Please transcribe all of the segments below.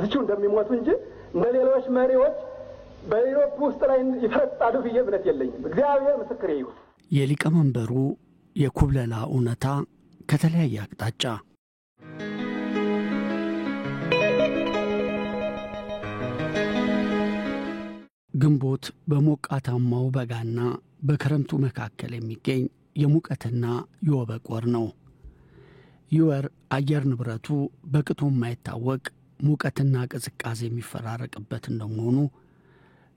እዚሁ እንደሚሞቱ እንጂ እንደሌሎች መሪዎች በኢሮፕ ውስጥ ላይ ይፈጣሉ ብዬ እምነት የለኝም። እግዚአብሔር ምስክሬ ይሁን። የሊቀመንበሩ የኩብለላ እውነታ ከተለያየ አቅጣጫ ግንቦት በሞቃታማው በጋና በክረምቱ መካከል የሚገኝ የሙቀትና የወበቅ ወር ነው። ይህ ወር አየር ንብረቱ በቅጡ የማይታወቅ ሙቀትና ቅዝቃዜ የሚፈራረቅበት እንደመሆኑ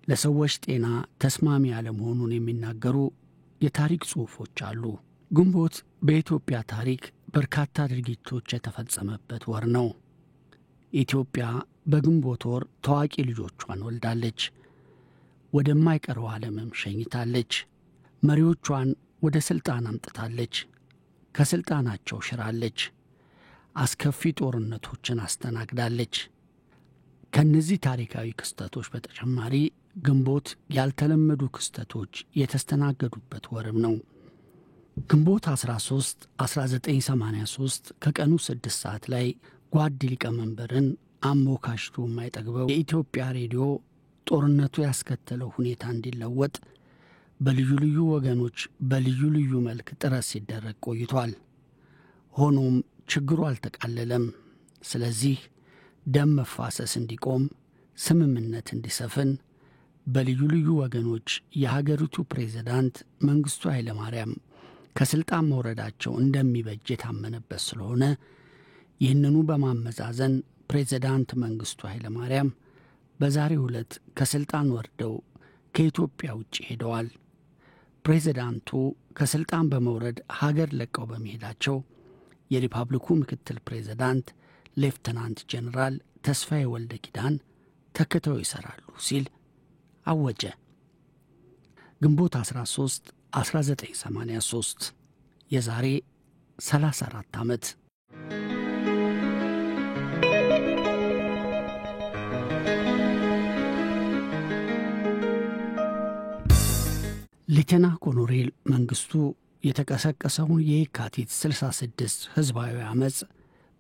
ለሰዎች ጤና ተስማሚ ያለመሆኑን የሚናገሩ የታሪክ ጽሑፎች አሉ። ግንቦት በኢትዮጵያ ታሪክ በርካታ ድርጊቶች የተፈጸመበት ወር ነው። ኢትዮጵያ በግንቦት ወር ታዋቂ ልጆቿን ወልዳለች። ወደማይቀረው ዓለምም ሸኝታለች። መሪዎቿን ወደ ሥልጣን አምጥታለች። ከሥልጣናቸው ሽራለች። አስከፊ ጦርነቶችን አስተናግዳለች። ከነዚህ ታሪካዊ ክስተቶች በተጨማሪ ግንቦት ያልተለመዱ ክስተቶች የተስተናገዱበት ወርም ነው። ግንቦት 13 1983 ከቀኑ 6 ሰዓት ላይ ጓድ ሊቀመንበርን አሞካሽቶ የማይጠግበው የኢትዮጵያ ሬዲዮ ጦርነቱ ያስከተለው ሁኔታ እንዲለወጥ በልዩ ልዩ ወገኖች በልዩ ልዩ መልክ ጥረት ሲደረግ ቆይቷል። ሆኖም ችግሩ አልተቃለለም። ስለዚህ ደም መፋሰስ እንዲቆም፣ ስምምነት እንዲሰፍን በልዩ ልዩ ወገኖች የሀገሪቱ ፕሬዝዳንት መንግስቱ ኃይለማርያም ከሥልጣን መውረዳቸው እንደሚበጅ የታመነበት ስለሆነ ይህንኑ በማመዛዘን ፕሬዝዳንት መንግስቱ ኃይለማርያም በዛሬው ዕለት ከሥልጣን ወርደው ከኢትዮጵያ ውጭ ሄደዋል። ፕሬዝዳንቱ ከሥልጣን በመውረድ ሀገር ለቀው በመሄዳቸው የሪፐብሊኩ ምክትል ፕሬዝዳንት ሌፍተናንት ጀነራል ተስፋዬ ወልደ ኪዳን ተክተው ይሰራሉ ሲል አወጀ። ግንቦት 13 1983 የዛሬ 34 ዓመት ሌተና ኮሎኔል መንግስቱ የተቀሰቀሰውን የካቲት 66 ህዝባዊ አመጽ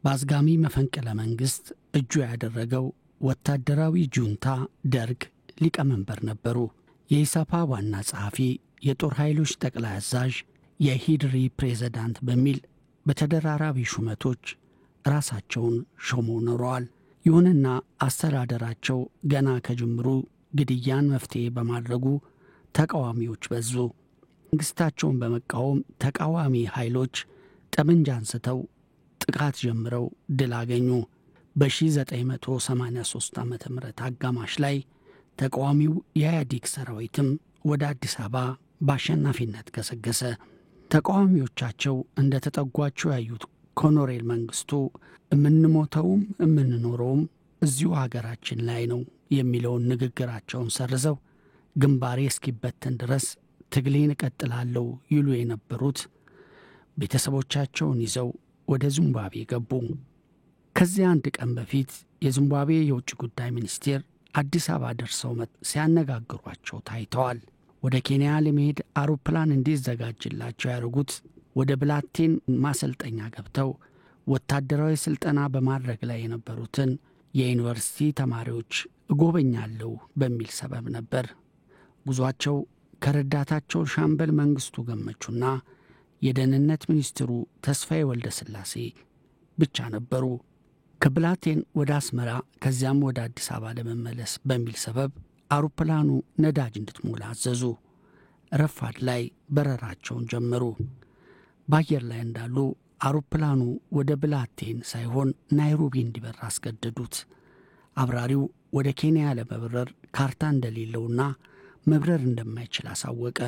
በአዝጋሚ መፈንቅለ መንግስት እጁ ያደረገው ወታደራዊ ጁንታ ደርግ ሊቀመንበር ነበሩ። የኢሰፓ ዋና ጸሐፊ፣ የጦር ኃይሎች ጠቅላይ አዛዥ፣ የሂድሪ ፕሬዝዳንት በሚል በተደራራቢ ሹመቶች ራሳቸውን ሾመው ኖረዋል። ይሁንና አስተዳደራቸው ገና ከጅምሩ ግድያን መፍትሄ በማድረጉ ተቃዋሚዎች በዙ። መንግስታቸውን በመቃወም ተቃዋሚ ኃይሎች ጠመንጃ አንስተው ጥቃት ጀምረው ድል አገኙ። በ1983 ዓመተ ምህረት አጋማሽ ላይ ተቃዋሚው የኢህአዴግ ሰራዊትም ወደ አዲስ አበባ በአሸናፊነት ገሰገሰ። ተቃዋሚዎቻቸው እንደ ተጠጓቸው ያዩት ኮሎኔል መንግስቱ የምንሞተውም የምንኖረውም እዚሁ ሀገራችን ላይ ነው የሚለውን ንግግራቸውን ሰርዘው ግንባሬ እስኪበተን ድረስ ትግሌን እቀጥላለሁ ይሉ የነበሩት ቤተሰቦቻቸውን ይዘው ወደ ዚምባብዌ ገቡ። ከዚያ አንድ ቀን በፊት የዚምባብዌ የውጭ ጉዳይ ሚኒስቴር አዲስ አበባ ደርሰው ሲያነጋግሯቸው ታይተዋል። ወደ ኬንያ ለመሄድ አውሮፕላን እንዲዘጋጅላቸው ያደረጉት ወደ ብላቴን ማሰልጠኛ ገብተው ወታደራዊ ስልጠና በማድረግ ላይ የነበሩትን የዩኒቨርሲቲ ተማሪዎች እጎበኛለሁ በሚል ሰበብ ነበር። ጉዟቸው ከረዳታቸው ሻምበል መንግስቱ ገመቹና የደህንነት ሚኒስትሩ ተስፋዬ ወልደ ስላሴ ብቻ ነበሩ። ከብላቴን ወደ አስመራ ከዚያም ወደ አዲስ አበባ ለመመለስ በሚል ሰበብ አውሮፕላኑ ነዳጅ እንድትሞላ አዘዙ። ረፋድ ላይ በረራቸውን ጀመሩ። በአየር ላይ እንዳሉ አውሮፕላኑ ወደ ብላቴን ሳይሆን ናይሮቢ እንዲበር አስገደዱት። አብራሪው ወደ ኬንያ ለመብረር ካርታ እንደሌለውና መብረር እንደማይችል አሳወቀ።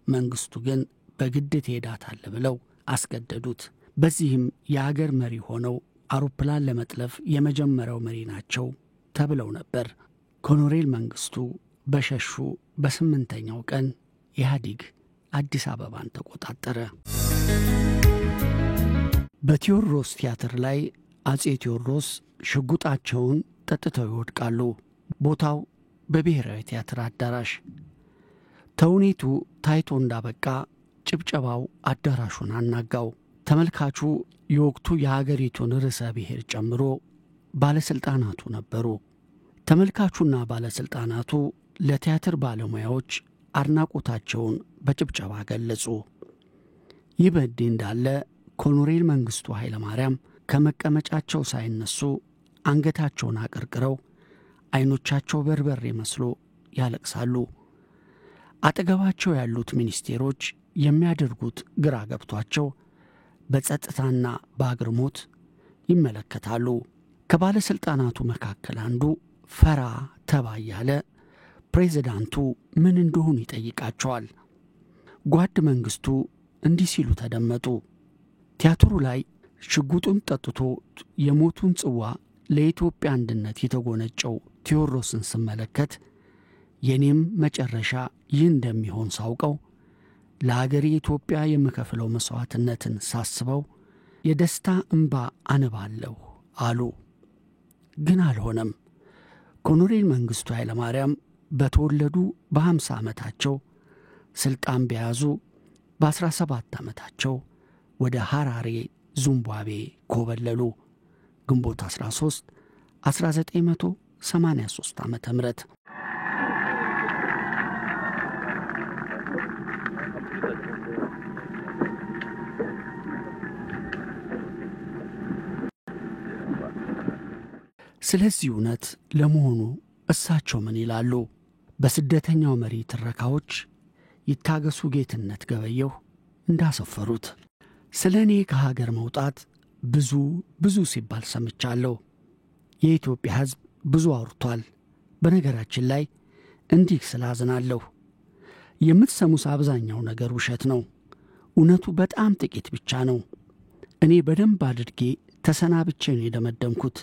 መንግስቱ ግን በግድ ትሄዳታለህ ብለው አስገደዱት። በዚህም የአገር መሪ ሆነው አውሮፕላን ለመጥለፍ የመጀመሪያው መሪ ናቸው ተብለው ነበር። ኮሎኔል መንግስቱ በሸሹ በ8ኛው ቀን ኢህአዴግ አዲስ አበባን ተቆጣጠረ። በቴዎድሮስ ቲያትር ላይ አጼ ቴዎድሮስ ሽጉጣቸውን ጠጥተው ይወድቃሉ። ቦታው በብሔራዊ ቲያትር አዳራሽ። ተውኔቱ ታይቶ እንዳበቃ ጭብጨባው አዳራሹን አናጋው። ተመልካቹ የወቅቱ የሀገሪቱን ርዕሰ ብሔር ጨምሮ ባለስልጣናቱ ነበሩ። ተመልካቹና ባለስልጣናቱ ለቲያትር ባለሙያዎች አድናቆታቸውን በጭብጨባ ገለጹ። ይህ በእንዲህ እንዳለ ኮሎኔል መንግስቱ ኃይለማርያም ከመቀመጫቸው ሳይነሱ አንገታቸውን አቀርቅረው አይኖቻቸው በርበሬ መስሎ ያለቅሳሉ። አጠገባቸው ያሉት ሚኒስቴሮች የሚያደርጉት ግራ ገብቷቸው በጸጥታና በአግርሞት ይመለከታሉ። ከባለስልጣናቱ መካከል አንዱ ፈራ ተባ ያለ ፕሬዝዳንቱ ምን እንደሆኑ ይጠይቃቸዋል። ጓድ መንግስቱ እንዲህ ሲሉ ተደመጡ። ቲያትሩ ላይ ሽጉጡን ጠጥቶ የሞቱን ጽዋ ለኢትዮጵያ አንድነት የተጎነጨው ቴዎድሮስን ስመለከት የኔም መጨረሻ ይህ እንደሚሆን ሳውቀው ለሀገሬ ኢትዮጵያ የምከፍለው መስዋዕትነትን ሳስበው የደስታ እንባ አነባለሁ አሉ። ግን አልሆነም። ኮሎኔል መንግስቱ ኃይለማርያም በተወለዱ በ50 ዓመታቸው ስልጣን በያዙ በ17 ዓመታቸው ወደ ሐራሬ ዚምባብዌ ኮበለሉ። ግንቦት 13 1983 ዓመተ ምህረት ስለዚህ እውነት ለመሆኑ እሳቸው ምን ይላሉ? በስደተኛው መሪ ትረካዎች ይታገሱ ጌትነት ገበየሁ እንዳሰፈሩት ስለኔ ከሀገር መውጣት ብዙ ሲባል ሰምቻለሁ። የኢትዮጵያ ሕዝብ ብዙ አውርቷል። በነገራችን ላይ እንዲህ ስላዝናለሁ። የምትሰሙት አብዛኛው ነገር ውሸት ነው። እውነቱ በጣም ጥቂት ብቻ ነው። እኔ በደንብ አድርጌ ተሰናብቼ ነው የደመደምኩት።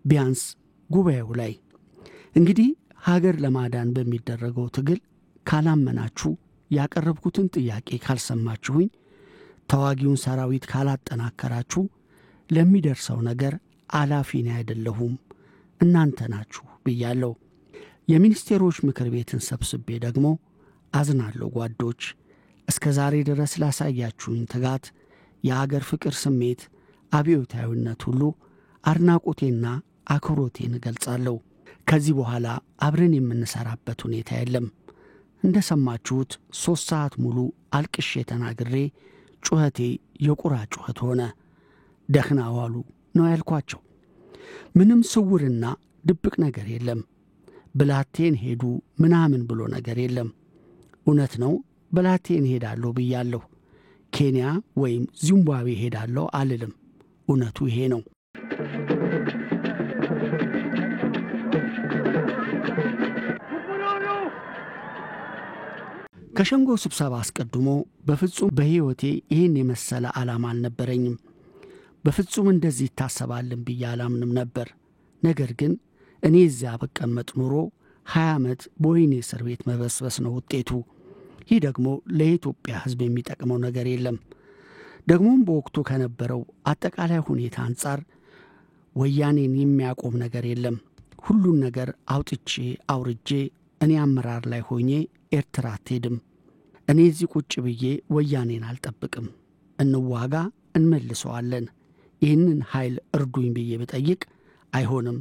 ቢያንስ ጉባኤው ላይ እንግዲህ ሀገር ለማዳን በሚደረገው ትግል ካላመናችሁ፣ ያቀረብኩትን ጥያቄ ካልሰማችሁኝ፣ ተዋጊውን ሰራዊት ካላጠናከራችሁ ለሚደርሰው ነገር አላፊኔ አይደለሁም እናንተ ናችሁ ብያለሁ። የሚኒስቴሮች ምክር ቤትን ሰብስቤ ደግሞ አዝናለሁ ጓዶች፣ እስከ ዛሬ ድረስ ላሳያችሁኝ ትጋት፣ የአገር ፍቅር ስሜት፣ አብዮታዊነት ሁሉ አድናቆቴና አክብሮቴን እገልጻለሁ። ከዚህ በኋላ አብረን የምንሰራበት ሁኔታ የለም። እንደሰማችሁት 3 ሰዓት ሙሉ አልቅሼ ተናግሬ ጩኸቴ የቁራ ጩኸት ሆነ። ደህና ዋሉ ነው ያልኳቸው። ምንም ስውርና ድብቅ ነገር የለም። ብላቴን ሄዱ ምናምን ብሎ ነገር የለም። እውነት ነው፣ ብላቴን ሄዳለሁ ብያለሁ። ኬንያ ወይም ዚምባብዌ ሄዳለሁ አልልም። እውነቱ ይሄ ነው። ከሸንጎ ስብሰባ አስቀድሞ በፍጹም በሕይወቴ ይህን የመሰለ ዓላማ አልነበረኝም። በፍጹም እንደዚህ ይታሰባልን ብዬ አላምንም ነበር። ነገር ግን እኔ እዚያ በቀመጥ ኑሮ 20 ዓመት በወህኒ እስር ቤት መበስበስ ነው ውጤቱ። ይህ ደግሞ ለኢትዮጵያ ሕዝብ የሚጠቅመው ነገር የለም። ደግሞም በወቅቱ ከነበረው አጠቃላይ ሁኔታ አንጻር ወያኔን የሚያቆም ነገር የለም። ሁሉን ነገር አውጥቼ አውርጄ እኔ አመራር ላይ ሆኜ ኤርትራ አትሄድም። እኔ እዚህ ቁጭ ብዬ ወያኔን አልጠብቅም። እንዋጋ፣ እንመልሰዋለን። ይህንን ኃይል እርዱኝ ብዬ ብጠይቅ አይሆንም።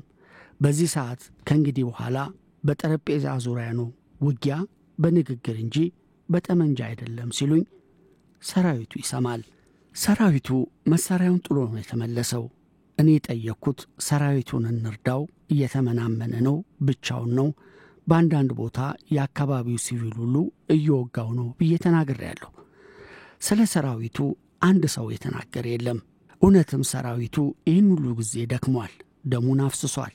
በዚህ ሰዓት ከእንግዲህ በኋላ በጠረጴዛ ዙሪያ ነው ውጊያ፣ በንግግር እንጂ በጠመንጃ አይደለም ሲሉኝ ሰራዊቱ ይሰማል። ሰራዊቱ መሳሪያውን ጥሎ ነው የተመለሰው። እኔ ጠየቅኩት፣ ሰራዊቱን እንርዳው፣ እየተመናመነ ነው፣ ብቻውን ነው፣ በአንዳንድ ቦታ የአካባቢው ሲቪል ሁሉ እየወጋው ነው ብዬ ተናግሬያለሁ። ስለ ሰራዊቱ አንድ ሰው የተናገረ የለም። እውነትም ሰራዊቱ ይህን ሁሉ ጊዜ ደክሟል፣ ደሙን አፍስሷል፣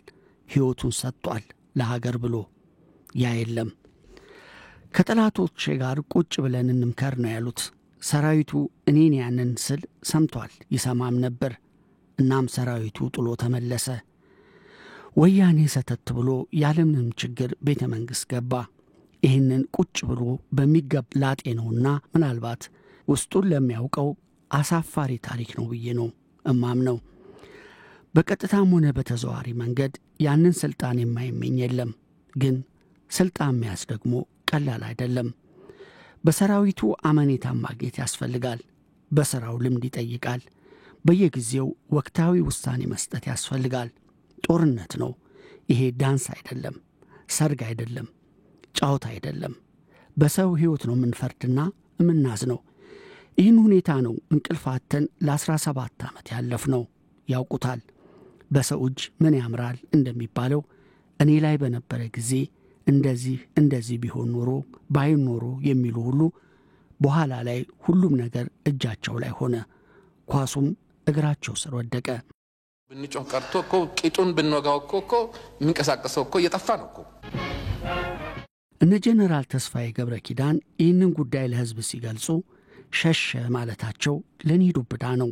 ሕይወቱን ሰጥቷል ለሀገር ብሎ። ያ የለም። ከጠላቶቼ ጋር ቁጭ ብለን እንምከር ነው ያሉት። ሰራዊቱ እኔን ያንን ስል ሰምቷል፣ ይሰማም ነበር። እናም ሰራዊቱ ጥሎ ተመለሰ። ወያኔ ሰተት ብሎ ያለምንም ችግር ቤተ መንግሥት ገባ። ይህንን ቁጭ ብሎ በሚገባ ላጤ ነውና ምናልባት ውስጡን ለሚያውቀው አሳፋሪ ታሪክ ነው ብዬ ነው እማምነው። በቀጥታም ሆነ በተዘዋሪ መንገድ ያንን ስልጣን የማይመኝ የለም። ግን ስልጣን መያዝ ደግሞ ቀላል አይደለም። በሰራዊቱ አመኔታ ማግኘት ያስፈልጋል። በሥራው ልምድ ይጠይቃል። በየጊዜው ወቅታዊ ውሳኔ መስጠት ያስፈልጋል። ጦርነት ነው። ይሄ ዳንስ አይደለም፣ ሰርግ አይደለም፣ ጫውታ አይደለም። በሰው ሕይወት ነው የምንፈርድና የምናዝነው። ይህን ሁኔታ ነው እንቅልፋተን ለ17 ዓመት ያለፍነው። ያውቁታል። በሰው እጅ ምን ያምራል እንደሚባለው እኔ ላይ በነበረ ጊዜ እንደዚህ ቢሆን ኖሮ ባይሆን ኖሮ የሚሉ ሁሉ በኋላ ላይ ሁሉም ነገር እጃቸው ላይ ሆነ። ኳሱም እግራቸው ስር ወደቀ። ብንጮህ ቀርቶ እኮ ቂጡን ብንወጋው እኮ የሚንቀሳቀሰው እኮ እየጠፋ ነው እኮ። እነ ጀነራል ተስፋዬ ገብረ ኪዳን ይህንን ጉዳይ ለሕዝብ ሲገልጹ ሸሸ ማለታቸው ለኔ ዱብዳ ነው።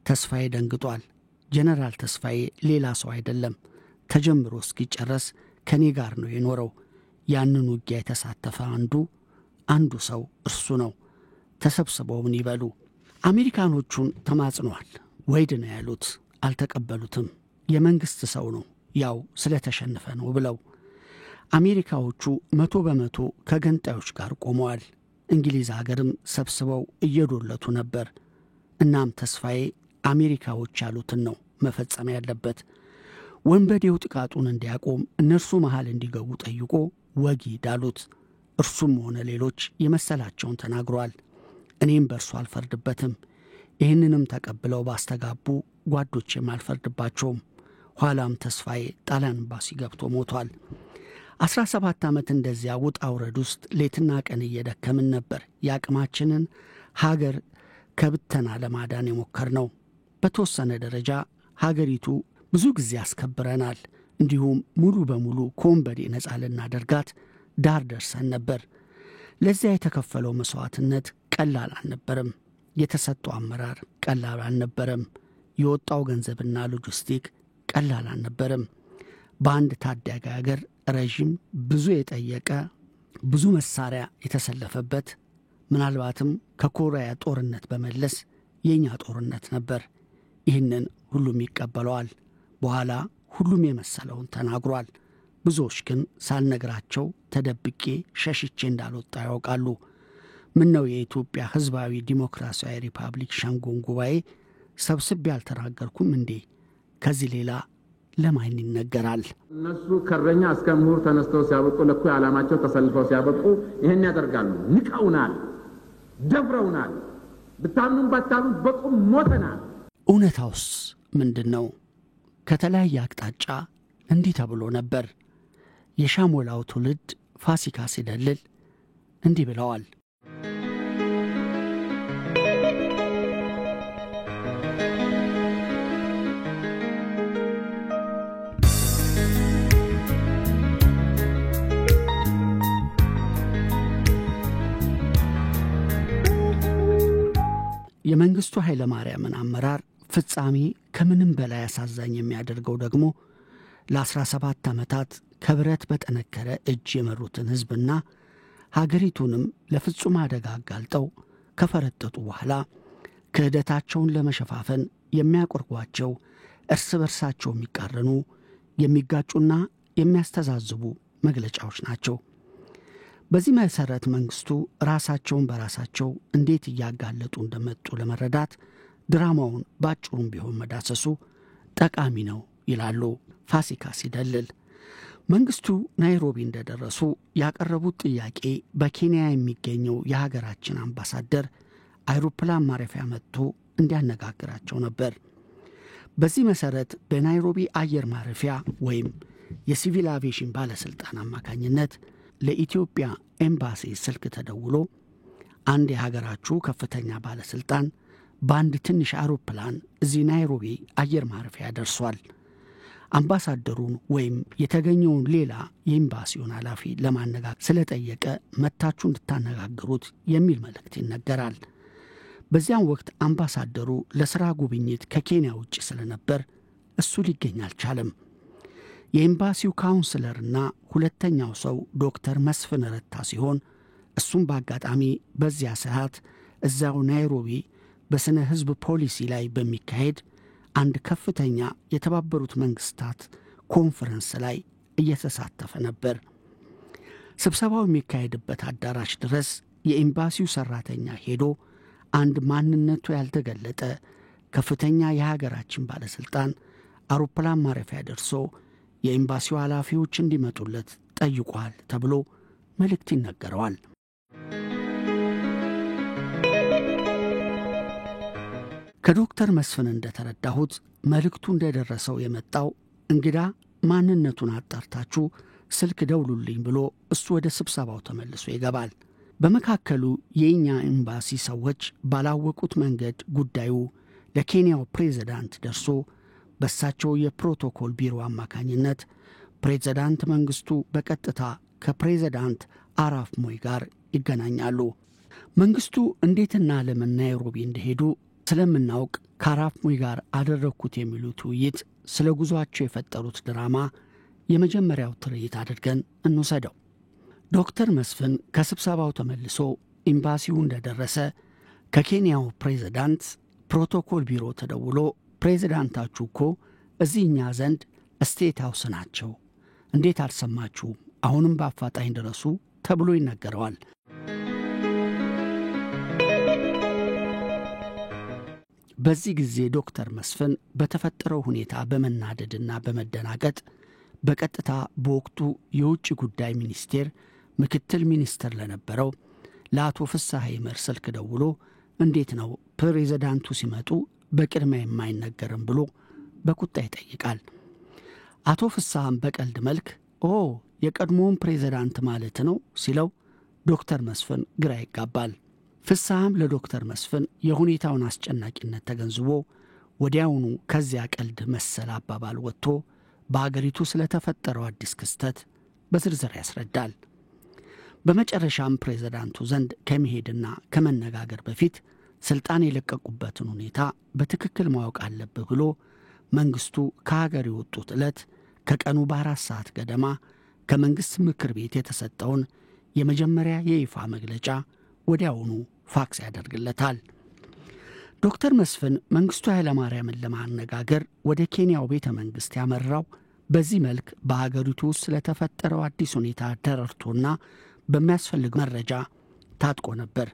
ተስፋዬ ደንግጧል። ጀነራል ተስፋዬ ሌላ ሰው አይደለም። ተጀምሮ እስኪጨረስ ከኔ ጋር ነው የኖረው። ያንን ውጊያ የተሳተፈ አንዱ ሰው እርሱ ነው። ተሰብስበው ምን ይበሉ? አሜሪካኖቹን ተማጽኗል። ወይድ ነው ያሉት። አልተቀበሉትም። የመንግስት ሰው ነው ያው ስለተሸነፈ ነው ብለው። አሜሪካዎቹ 100% ከገንጣዮች ጋር ቆመዋል። እንግሊዝ ሀገርም ሰብስበው እየዶለቱ ነበር። እናም ተስፋዬ አሜሪካዎች ያሉትን ነው መፈጸም ያለበት። ወንበዴው ጥቃቱን እንዲያቆም እነርሱ መሃል እንዲገቡ ጠይቆ ወጊ ዳሉት። እርሱም ሆነ ሌሎች የመሰላቸውን ተናግሯል። እኔም በእርሱ አልፈርድበትም። ይህንንም ተቀብለው ባስተጋቡ ጓዶቼም አልፈርድባቸውም። ኋላም ተስፋዬ ጣሊያን ኤምባሲ ገብቶ ሞቷል። 17 ዓመት እንደዚያ ውጣ ውረድ ውስጥ ሌትና ቀን እየደከምን ነበር የአቅማችንን ሀገር ከብተና ለማዳን የሞከርነው። በተወሰነ ደረጃ ሀገሪቱ ብዙ ጊዜ አስከብረናል። እንዲሁም ሙሉ በሙሉ ከወንበዴ ነፃ ልናደርጋት ዳር ደርሰን ነበር። ለዚያ የተከፈለው መስዋዕትነት ቀላል አልነበረም። የተሰጠው አመራር ቀላል አልነበረም። የወጣው ገንዘብና ሎጂስቲክ ቀላል አልነበረም። በአንድ ታዳጊ ሀገር ረዥም ብዙ የጠየቀ ብዙ መሳሪያ የተሰለፈበት ምናልባትም ከኮሪያ ጦርነት በመለስ የኛ ጦርነት ነበር። ይህንን ሁሉም ይቀበለዋል። በኋላ ሁሉም የመሰለውን ተናግሯል። ብዙዎች ግን ሳልነግራቸው ተደብቄ ሸሽቼ እንዳልወጣ ያውቃሉ። ምን ነው የኢትዮጵያ ሕዝባዊ ዲሞክራሲያዊ ሪፐብሊክ ሸንጎን ጉባኤ ሰብስቤ ያልተናገርኩም እንዴ? ከዚህ ሌላ ለማን ይነገራል? እነሱ ከረኛ እስከ ምሁር ተነስተው ሲያበቁ ለኩ ዓላማቸው ተሰልፈው ሲያበቁ ይሄን ያደርጋሉ። ንቀውናል፣ ደፍረውናል። ብታምኑም ባታምኑም በቁም ሞተናል። እውነታውስ ምንድነው? ከተለያየ አቅጣጫ እንዲህ ተብሎ ነበር። የሻሞላው ትውልድ ፋሲካ ሲደልል እንዲህ ብለዋል። የመንግስቱ ኃይለ ማርያምን አመራር ፍጻሜ ከምንም በላይ አሳዛኝ የሚያደርገው ደግሞ ለ17 ዓመታት ከብረት በጠነከረ እጅ የመሩትን ሕዝብና ሀገሪቱንም ለፍጹም አደጋ አጋልጠው ከፈረጠጡ በኋላ ክህደታቸውን ለመሸፋፈን የሚያቆርጓቸው እርስ በርሳቸው የሚቃረኑ የሚጋጩና የሚያስተዛዝቡ መግለጫዎች ናቸው። በዚህ መሰረት መንግስቱ ራሳቸውን በራሳቸው እንዴት እያጋለጡ እንደመጡ ለመረዳት ድራማውን ባጭሩም ቢሆን መዳሰሱ ጠቃሚ ነው ይላሉ ፋሲካ ሲደልል። መንግስቱ ናይሮቢ እንደደረሱ ያቀረቡት ጥያቄ በኬንያ የሚገኘው የሀገራችን አምባሳደር አይሮፕላን ማረፊያ መጥቶ እንዲያነጋግራቸው ነበር። በዚህ መሰረት በናይሮቢ አየር ማረፊያ ወይም የሲቪል አቪዬሽን ባለስልጣን አማካኝነት ለኢትዮጵያ ኤምባሲ ስልክ ተደውሎ አንድ የሀገራችሁ ከፍተኛ ባለስልጣን በአንድ ትንሽ አውሮፕላን እዚህ ናይሮቢ አየር ማረፊያ ደርሷል፣ አምባሳደሩን ወይም የተገኘውን ሌላ የኤምባሲውን ኃላፊ ለማነጋገር ስለጠየቀ መታችሁ እንድታነጋግሩት የሚል መልእክት ይነገራል። በዚያም ወቅት አምባሳደሩ ለሥራ ጉብኝት ከኬንያ ውጭ ስለነበር እሱ ሊገኝ አልቻለም። የኤምባሲው ካውንስለርና ሁለተኛው ሰው ዶክተር መስፍን ረታ ሲሆን እሱም በአጋጣሚ በዚያ ሰዓት እዛው ናይሮቢ በስነ ሕዝብ ፖሊሲ ላይ በሚካሄድ አንድ ከፍተኛ የተባበሩት መንግስታት ኮንፈረንስ ላይ እየተሳተፈ ነበር። ስብሰባው የሚካሄድበት አዳራሽ ድረስ የኤምባሲው ሰራተኛ ሄዶ አንድ ማንነቱ ያልተገለጠ ከፍተኛ የሀገራችን ባለስልጣን አውሮፕላን ማረፊያ ደርሶ የኤምባሲው ኃላፊዎች እንዲመጡለት ጠይቋል ተብሎ መልእክት ይነገረዋል። ከዶክተር መስፍን እንደተረዳሁት መልእክቱ እንደደረሰው የመጣው እንግዳ ማንነቱን አጣርታችሁ ስልክ ደውሉልኝ ብሎ እሱ ወደ ስብሰባው ተመልሶ ይገባል። በመካከሉ የኛ ኤምባሲ ሰዎች ባላወቁት መንገድ ጉዳዩ ለኬንያው ፕሬዝዳንት ደርሶ በሳቸው የፕሮቶኮል ቢሮ አማካኝነት ፕሬዝዳንት መንግስቱ በቀጥታ ከፕሬዝዳንት አራፍ ሞይ ጋር ይገናኛሉ። መንግስቱ እንዴትና ለምን ናይሮቢ እንደሄዱ ስለምናውቅ ከአራፍ ሞይ ጋር አደረኩት የሚሉት ውይይት ስለ ጉዟቸው የፈጠሩት ድራማ የመጀመሪያው ትርኢት አድርገን እንውሰደው። ዶክተር መስፍን ከስብሰባው ተመልሶ ኤምባሲው እንደደረሰ ከኬንያው ፕሬዝዳንት ፕሮቶኮል ቢሮ ተደውሎ ፕሬዝዳንታችሁ እኮ እዚህኛ ዘንድ ስቴት ሃውስ ናቸው፣ እንዴት አልሰማችሁም? አሁንም በአፋጣኝ ድረሱ ተብሎ ይነገረዋል። በዚህ ጊዜ ዶክተር መስፍን በተፈጠረው ሁኔታ በመናደድና በመደናገጥ በቀጥታ በወቅቱ የውጭ ጉዳይ ሚኒስቴር ምክትል ሚኒስትር ለነበረው ለአቶ ፍስሐ ይመር ስልክ ደውሎ እንዴት ነው ፕሬዝዳንቱ ሲመጡ በቅድሚያ የማይነገርም ብሎ በቁጣ ይጠይቃል። አቶ ፍስሐም በቀልድ መልክ የቀድሞውን ፕሬዝዳንት ማለት ነው ሲለው ዶክተር መስፍን ግራ ይጋባል። ፍስሐም ለዶክተር መስፍን የሁኔታውን አስጨናቂነት ተገንዝቦ ወዲያውኑ ከዚያ ቀልድ መሰል አባባል ወጥቶ በአገሪቱ ስለተፈጠረው አዲስ ክስተት በዝርዝር ያስረዳል። በመጨረሻም ፕሬዝዳንቱ ዘንድ ከመሄድና ከመነጋገር በፊት ስልጣን የለቀቁበትን ሁኔታ በትክክል ማወቅ አለብህ ብሎ መንግስቱ ከሀገር የወጡት ዕለት ከቀኑ በ4 ሰዓት ገደማ ከመንግስት ምክር ቤት የተሰጠውን የመጀመሪያ የይፋ መግለጫ ወዲያውኑ ፋክስ ያደርግለታል። ዶክተር መስፍን መንግስቱ ኃይለማርያምን ለማነጋገር ወደ ኬንያው ቤተ መንግስት ያመራው በዚህ መልክ በሀገሪቱ ስለተፈጠረው አዲስ ሁኔታ ተረድቶና በሚያስፈልግ መረጃ ታጥቆ ነበር።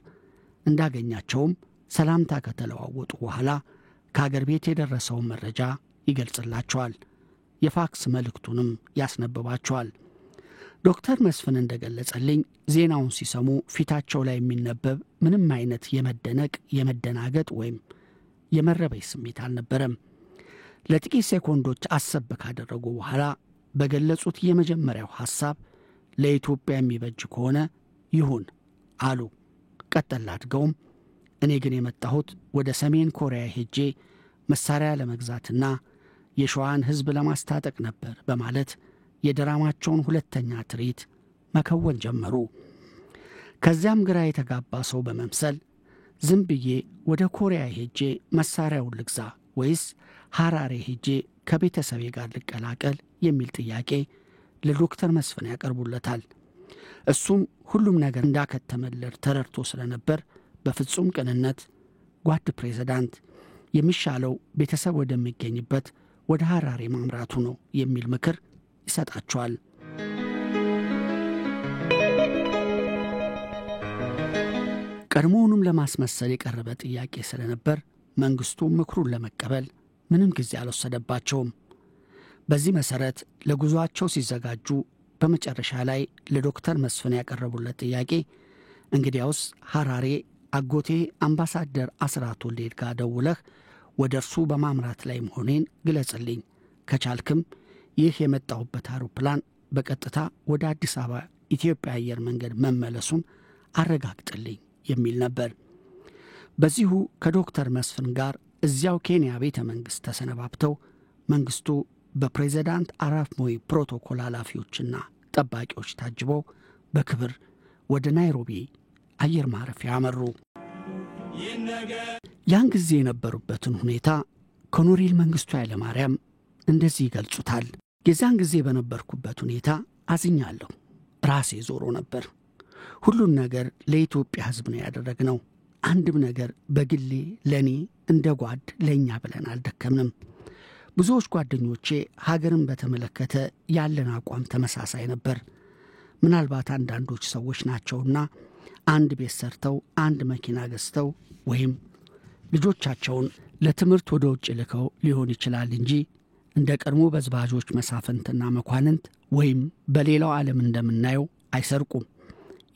እንዳገኛቸውም ሰላምታ ከተለዋወጡ በኋላ ከሀገር ቤት የደረሰውን መረጃ ይገልጽላቸዋል። የፋክስ መልእክቱንም ያስነብባቸዋል። ዶክተር መስፍን እንደገለጸልኝ ዜናውን ሲሰሙ ፊታቸው ላይ የሚነበብ ምንም አይነት የመደነቅ፣ የመደናገጥ ወይም የመረበሽ ስሜት አልነበረም። ለጥቂት ሴኮንዶች አሰብ ካደረጉ በኋላ በገለጹት የመጀመሪያው ሐሳብ ለኢትዮጵያ የሚበጅ ከሆነ ይሁን አሉ። ቀጠል አድርገውም እኔ ግን የመጣሁት ወደ ሰሜን ኮሪያ ሄጄ መሳሪያ ለመግዛትና የሸዋን ሕዝብ ለማስታጠቅ ነበር በማለት የድራማቸውን ሁለተኛ ትርኢት መከወን ጀመሩ። ከዚያም ግራ የተጋባ ሰው በመምሰል ዝም ብዬ ወደ ኮሪያ ሄጄ መሳሪያውን ልግዛ ወይስ ሐራሬ ሄጄ ከቤተሰቤ ጋር ልቀላቀል የሚል ጥያቄ ለዶክተር መስፍን ያቀርቡለታል። እሱም ሁሉም ነገር እንዳከተመለት ተረድቶ ስለነበር በፍጹም ቅንነት ጓድ ፕሬዝዳንት የሚሻለው ቤተሰብ ወደሚገኝበት ወደ ሐራሬ ማምራቱ ነው የሚል ምክር ይሰጣቸዋል። ቀድሞውንም ለማስመሰል የቀረበ ጥያቄ ስለነበር መንግስቱ ምክሩን ለመቀበል ምንም ጊዜ አልወሰደባቸውም። በዚህ መሰረት ለጉዟቸው ሲዘጋጁ በመጨረሻ ላይ ለዶክተር መስፍን ያቀረቡለት ጥያቄ እንግዲያውስ ሐራሬ አጎቴ አምባሳደር አስራት ወልዴ ጋር ደውለህ ወደ እርሱ በማምራት ላይ መሆኔን ግለጽልኝ፣ ከቻልክም ይህ የመጣሁበት አውሮፕላን በቀጥታ ወደ አዲስ አበባ ኢትዮጵያ አየር መንገድ መመለሱን አረጋግጥልኝ የሚል ነበር። በዚሁ ከዶክተር መስፍን ጋር እዚያው ኬንያ ቤተ መንግስት ተሰነባብተው መንግስቱ በፕሬዝዳንት አራፍ ሞይ ፕሮቶኮል ኃላፊዎችና ጠባቂዎች ታጅበው በክብር ወደ ናይሮቢ አየር ማረፊያ አመሩ። ያን ጊዜ የነበሩበትን ሁኔታ ኮሎኔል መንግስቱ ኃይለማርያም እንደዚህ ይገልጹታል። የዛን ጊዜ በነበርኩበት ሁኔታ አዝኛለሁ። ራሴ ዞሮ ነበር። ሁሉን ነገር ለኢትዮጵያ ሕዝብ ነው ያደረግነው። አንድም ነገር በግሌ ለኔ እንደ ጓድ ለኛ ብለን አልደከምንም። ብዙዎች ጓደኞቼ ሀገርን በተመለከተ ያለን አቋም ተመሳሳይ ነበር። ምናልባት አንዳንዶች ሰዎች ናቸውና አንድ ቤት ሰርተው አንድ መኪና ገዝተው ወይም ልጆቻቸውን ለትምህርት ወደ ውጭ ልከው ሊሆን ይችላል እንጂ እንደ ቀድሞ በዝባዦች መሳፍንትና መኳንንት ወይም በሌላው ዓለም እንደምናየው አይሰርቁም።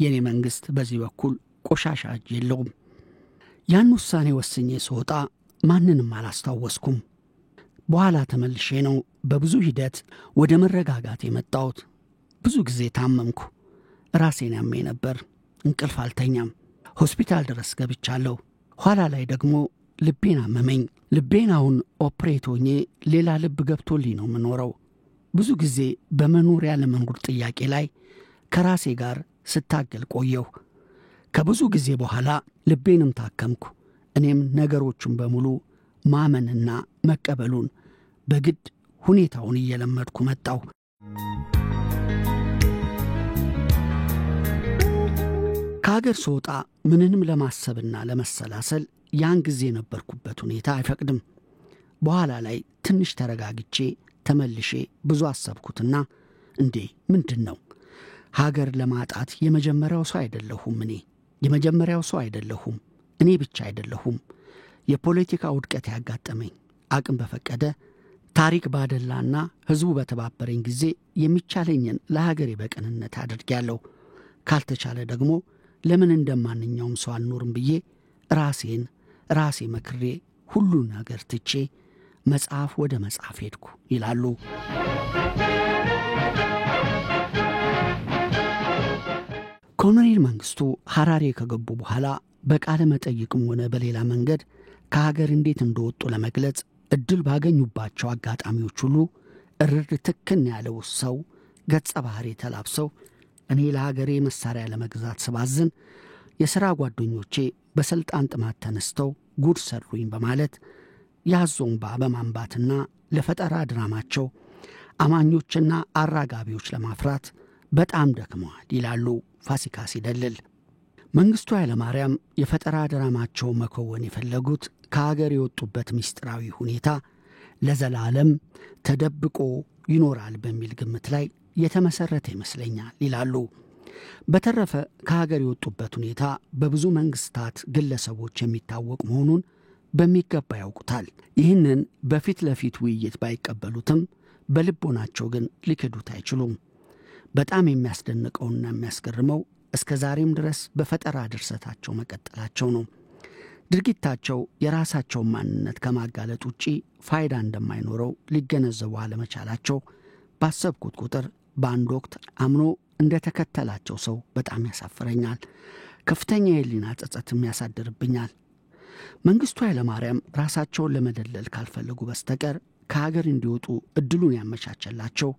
የኔ መንግስት በዚህ በኩል ቆሻሻ እጅ የለውም። ያን ውሳኔ ወስኜ ስወጣ ማንንም አላስታወስኩም። በኋላ ተመልሼ ነው በብዙ ሂደት ወደ መረጋጋት የመጣሁት። ብዙ ጊዜ ታመምኩ። ራሴን ያመኝ ነበር። እንቅልፍ አልተኛም። ሆስፒታል ድረስ ገብቻለሁ። ኋላ ላይ ደግሞ ልቤን አመመኝ። ልቤን አሁን ኦፕሬት ሆኜ ሌላ ልብ ገብቶልኝ ነው የምኖረው። ብዙ ጊዜ በመኖር ያለመኖር ጥያቄ ላይ ከራሴ ጋር ስታገል ቆየሁ። ከብዙ ጊዜ በኋላ ልቤንም ታከምኩ። እኔም ነገሮቹን በሙሉ ማመንና መቀበሉን በግድ ሁኔታውን እየለመድኩ መጣሁ። ከሀገር ስወጣ ምንንም ለማሰብና ለመሰላሰል ያን ጊዜ የነበርኩበት ሁኔታ አይፈቅድም። በኋላ ላይ ትንሽ ተረጋግቼ ተመልሼ ብዙ አሰብኩትና እንዴ ምንድን ነው? ሀገር ለማጣት የመጀመሪያው ሰው አይደለሁም። የመጀመሪያው ሰው አይደለሁም። እኔ ብቻ አይደለሁም። የፖለቲካ ውድቀት ያጋጠመኝ አቅም በፈቀደ ታሪክ ባደላና ህዝቡ በተባበረኝ ጊዜ የሚቻለኝን ለሀገሬ በቅንነት አድርጌያለሁ። ካልተቻለ ደግሞ ለምን እንደማንኛውም ሰው አልኖርም ብዬ ራሴ መክሬ ሁሉን ነገር ትቼ መጽሐፍ ወደ መጽሐፍ ሄድኩ ይላሉ። ኮሎኔል መንግስቱ ሐራሬ ከገቡ በኋላ በቃለ መጠይቅም ሆነ በሌላ መንገድ ከሀገር እንዴት እንደወጡ ለመግለጽ እድል ባገኙባቸው አጋጣሚዎች ሁሉ እርድ ትክን ያለው ሰው ገጸ ባህሪ ተላብሰው እኔ ለሀገሬ መሳሪያ ለመግዛት ስባዝን የሥራ ጓደኞቼ በስልጣን ጥማት ተነስተው ጉድ ሰሩኝ በማለት ያዞንባ በማንባትና ለፈጠራ ድራማቸው አማኞችና አራጋቢዎች ለማፍራት በጣም ደክመዋል ይላሉ ፋሲካ ሲደልል። መንግስቱ ኃይለማርያም የፈጠራ ድራማቸው መከወን የፈለጉት ከሀገር የወጡበት ምስጢራዊ ሁኔታ ለዘላለም ተደብቆ ይኖራል በሚል ግምት ላይ የተመሰረተ ይመስለኛል ይላሉ። በተረፈ ከሀገር የወጡበት ሁኔታ በብዙ መንግስታት ግለሰቦች የሚታወቅ መሆኑን በሚገባ ያውቁታል። ይህንን በፊት ለፊት ውይይት ባይቀበሉትም በልቦናቸው ግን ሊክዱት አይችሉም። በጣም የሚያስደንቀውና የሚያስገርመው እስከ ዛሬም ድረስ በፈጠራ ድርሰታቸው መቀጠላቸው ነው። ድርጊታቸው የራሳቸውን ማንነት ከማጋለጥ ውጪ ፋይዳ እንደማይኖረው ሊገነዘቡ አለመቻላቸው ባሰብኩት ቁጥር በአንድ ወቅት አምኖ እንደተከተላቸው ሰው በጣም ያሳፍረኛል። ከፍተኛ የህሊና ጸጸትም ያሳድርብኛል። መንግስቱ ኃይለማርያም ራሳቸውን ለመደለል ካልፈለጉ በስተቀር ከሀገር እንዲወጡ እድሉን ያመቻቸላቸው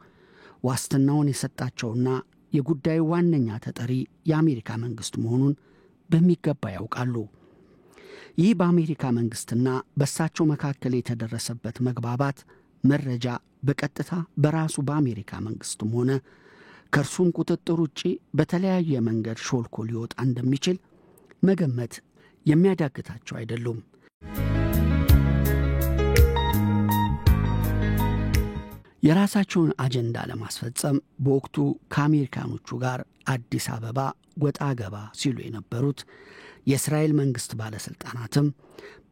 ዋስትናውን የሰጣቸውና የጉዳዩ ዋነኛ ተጠሪ የአሜሪካ መንግስት መሆኑን በሚገባ ያውቃሉ። ይህ በአሜሪካ መንግስትና በእሳቸው መካከል የተደረሰበት መግባባት መረጃ በቀጥታ በራሱ በአሜሪካ መንግስትም ሆነ ከእርሱም ቁጥጥር ውጪ በተለያየ መንገድ ሾልኮ ሊወጣ እንደሚችል መገመት የሚያዳግታቸው አይደሉም። የራሳቸውን አጀንዳ ለማስፈጸም በወቅቱ ከአሜሪካኖቹ ጋር አዲስ አበባ ወጣ ገባ ሲሉ የነበሩት የእስራኤል መንግስት ባለስልጣናትም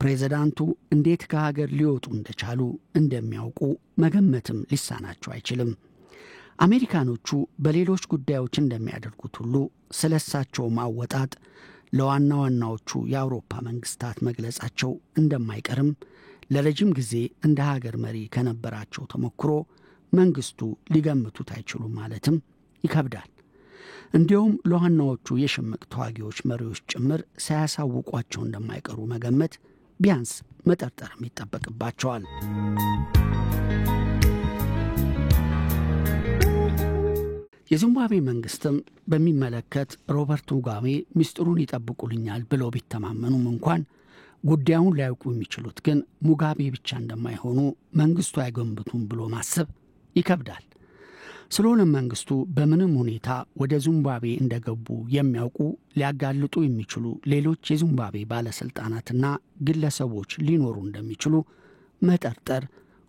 ፕሬዝዳንቱ እንዴት ከሀገር ሊወጡ እንደቻሉ እንደሚያውቁ መገመትም ሊሳናቸው አይችልም። አሜሪካኖቹ በሌሎች ጉዳዮች እንደሚያደርጉት ሁሉ ስለሳቸው ማወጣት ለዋና ዋናዎቹ የአውሮፓ መንግስታት መግለጻቸው እንደማይቀርም ለረጅም ጊዜ እንደ ሀገር መሪ ከነበራቸው ተሞክሮ መንግስቱ ሊገምቱት አይችሉም ማለትም ይከብዳል። እንዲሁም ለዋናዎቹ የሽምቅ ተዋጊዎች መሪዎች ጭምር ሳያሳውቋቸው እንደማይቀሩ መገመት ቢያንስ መጠርጠርም ይጠበቅባቸዋል። የዚምባብዌ መንግስትም በሚመለከት ሮበርት ሙጋቤ ሚስጥሩን ይጠብቁልኛል ብለው ቢተማመኑም እንኳን ጉዳዩን ሊያውቁ የሚችሉት ግን ሙጋቤ ብቻ እንደማይሆኑ መንግስቱ አይገምቱም ብሎ ማሰብ ይከብዳል። ስለሆነም መንግስቱ በምንም ሁኔታ ወደ ዚምባብዌ እንደገቡ የሚያውቁ ሊያጋልጡ የሚችሉ ሌሎች የዚምባብዌ ባለስልጣናትና ግለሰቦች ሊኖሩ እንደሚችሉ መጠርጠር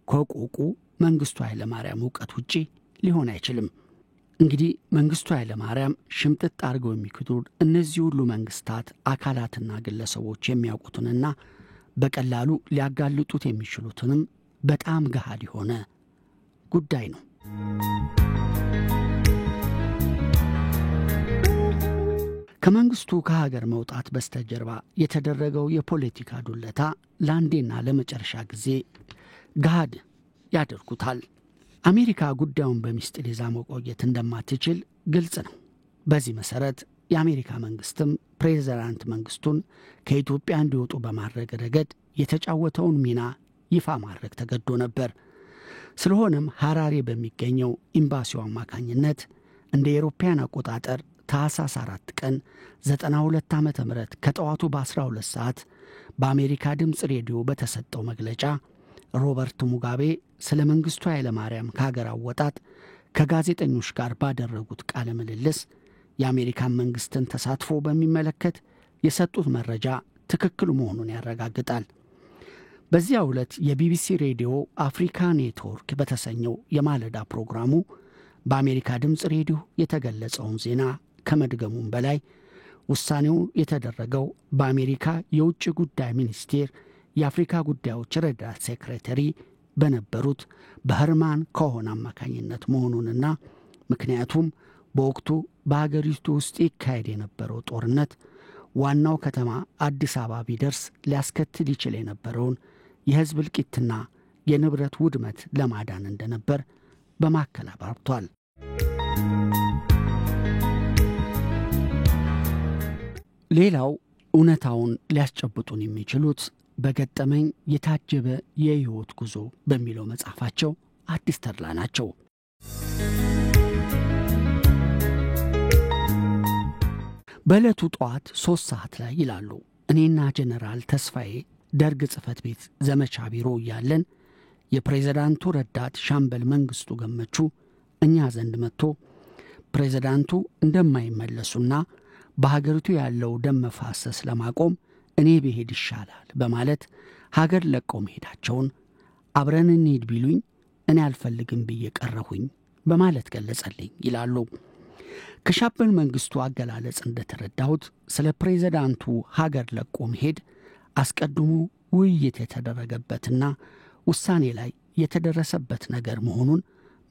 ከቆቁ መንግስቱ ኃይለማርያም ዕውቀት ውጪ ሊሆን አይችልም። እንግዲህ መንግስቱ ኃይለማርያም ሽምጥጥ አድርገው የሚክዱት እነዚህ ሁሉ መንግስታት አካላትና ግለሰቦች የሚያውቁትንና በቀላሉ ሊያጋልጡት የሚችሉትንም በጣም ገሃድ የሆነ ጉዳይ ነው። ከመንግስቱ ከሀገር መውጣት በስተጀርባ የተደረገው የፖለቲካ ዱለታ ለአንዴና ለመጨረሻ ጊዜ ገሃድ ያደርጉታል። አሜሪካ ጉዳዩን በሚስጥር ይዛ መቆየት እንደማትችል ግልጽ ነው። በዚህ መሰረት የአሜሪካ መንግስትም ፕሬዝዳንት መንግስቱን ከኢትዮጵያ እንዲወጡ በማድረግ ረገድ የተጫወተውን ሚና ይፋ ማድረግ ተገዶ ነበር። ስለሆነም ሐራሬ በሚገኘው ኤምባሲው አማካኝነት እንደ አውሮፓውያን አቆጣጠር ታህሳስ 4 ቀን 92 ዓመተ ምህረት ከጠዋቱ በ12 ሰዓት በአሜሪካ ድምፅ ሬዲዮ በተሰጠው መግለጫ ሮበርት ሙጋቤ ስለ መንግስቱ ኃይለማርያም ከሀገር አወጣጥ ከጋዜጠኞች ጋር ባደረጉት ቃለ ምልልስ የአሜሪካን መንግስትን ተሳትፎ በሚመለከት የሰጡት መረጃ ትክክል መሆኑን ያረጋግጣል። በዚያው ዕለት የቢቢሲ ሬዲዮ አፍሪካ ኔትወርክ በተሰኘው የማለዳ ፕሮግራሙ በአሜሪካ ድምፅ ሬዲዮ የተገለጸውን ዜና ከመድገሙም በላይ ውሳኔው የተደረገው በአሜሪካ የውጭ ጉዳይ ሚኒስቴር የአፍሪካ ጉዳዮች ረዳት ሴክሬታሪ በነበሩት በህርማን ኮሆን አማካኝነት መሆኑንና ምክንያቱም በወቅቱ በአገሪቱ ውስጥ ይካሄድ የነበረው ጦርነት ዋናው ከተማ አዲስ አበባ ቢደርስ ሊያስከትል ይችል የነበረውን የህዝብ እልቂትና የንብረት ውድመት ለማዳን እንደነበር በማከል አብራርቷል። ሌላው እውነታውን ሊያስጨብጡን የሚችሉት በገጠመኝ የታጀበ የህይወት ጉዞ በሚለው መጽሐፋቸው አዲስ ተድላ ናቸው። በዕለቱ ጠዋት 3 ሰዓት ላይ ይላሉ እኔና ጀነራል ተስፋዬ ደርግ ጽፈት ቤት ዘመቻ ቢሮ ያለን የፕሬዝዳንቱ ረዳት ሻምበል መንግስቱ ገመቹ እኛ ዘንድ መጥቶ ፕሬዝዳንቱ እንደማይመለሱና በሀገሪቱ ያለው ደም መፋሰስ ለማቆም እኔ ብሄድ ይሻላል በማለት ሀገር ለቀው መሄዳቸውን አብረን እንሂድ ቢሉኝ እኔ አልፈልግም ብዬ ቀረሁኝ በማለት ገለጸልኝ ይላሉ። ከሻምበል መንግስቱ አገላለጽ እንደተረዳሁት ስለ ፕሬዝዳንቱ ሀገር ለቆ መሄድ አስቀድሞ ውይይት የተደረገበትና ውሳኔ ላይ የተደረሰበት ነገር መሆኑን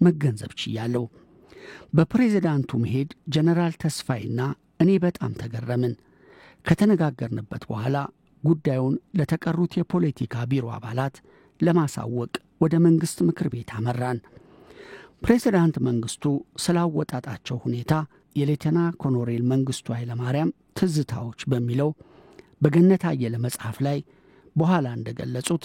መገንዘብ ችያለሁ። በፕሬዝዳንቱ መሄድ ጀነራል ተስፋዬና እኔ በጣም ተገረምን። ከተነጋገርንበት በኋላ ጉዳዩን ለተቀሩት የፖለቲካ ቢሮ አባላት ለማሳወቅ ወደ መንግስት ምክር ቤት አመራን። ፕሬዝዳንት መንግስቱ ስላወጣጣቸው ሁኔታ የሌተና ኮሎኔል መንግስቱ ኃይለማርያም ትዝታዎች በሚለው በገነት አየለ መጽሐፍ ላይ በኋላ እንደገለጹት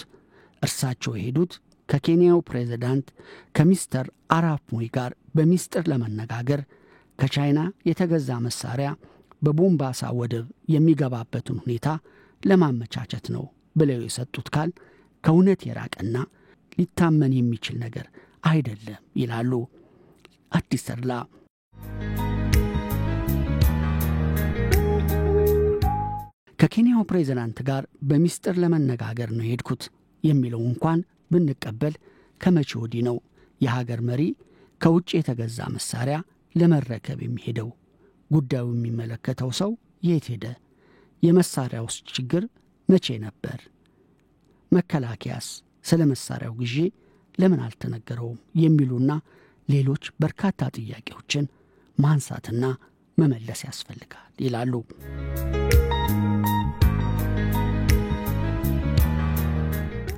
እርሳቸው የሄዱት ከኬንያው ፕሬዝዳንት ከሚስተር አራፕ ሞይ ጋር በሚስጥር ለመነጋገር ከቻይና የተገዛ መሳሪያ በቦምባሳ ወደብ የሚገባበትን ሁኔታ ለማመቻቸት ነው ብለው የሰጡት ቃል ከእውነት የራቀና ሊታመን የሚችል ነገር አይደለም ይላሉ አዲስ ተድላ። ከኬንያው ፕሬዝዳንት ጋር በሚስጥር ለመነጋገር ነው የሄድኩት የሚለው እንኳን ብንቀበል ከመቼ ወዲህ ነው የሀገር መሪ ከውጭ የተገዛ መሳሪያ ለመረከብ የሚሄደው? ጉዳዩ የሚመለከተው ሰው የት ሄደ? የመሳሪያው ችግር መቼ ነበር? መከላከያስ ስለ መሳሪያው ግዢ ለምን አልተነገረውም? የሚሉና ሌሎች በርካታ ጥያቄዎችን ማንሳትና መመለስ ያስፈልጋል ይላሉ።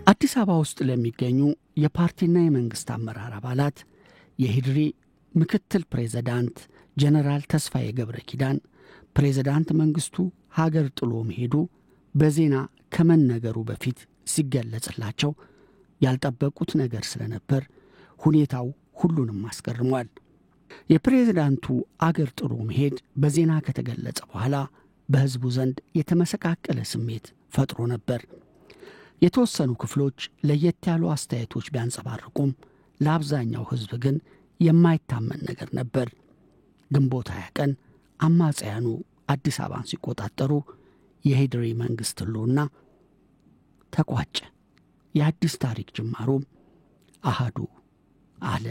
አዲስ አበባ ውስጥ ለሚገኙ የፓርቲና የመንግስት አመራር አባላት የሂድሪ ምክትል ፕሬዝዳንት ጀነራል ተስፋዬ ገብረ ኪዳን ፕሬዝዳንት መንግስቱ ሀገር ጥሎ መሄዱ በዜና ከመነገሩ በፊት ሲገለጽላቸው ያልጠበቁት ነገር ስለነበር ሁኔታው ሁሉንም አስገርሟል። የፕሬዝዳንቱ አገር ጥሎ መሄድ በዜና ከተገለጸ በኋላ በህዝቡ ዘንድ የተመሰቃቀለ ስሜት ፈጥሮ ነበር። የተወሰኑ ክፍሎች ለየት ያሉ አስተያየቶች ቢያንጸባርቁም ለአብዛኛው ህዝብ ግን የማይታመን ነገር ነበር። ግንቦት 20 ቀን አማጽያኑ አዲስ አበባን ሲቆጣጠሩ የሂድሪ መንግስት ህልውና ተቋጨ። የአዲስ ታሪክ ጅማሩ አሃዱ አለ።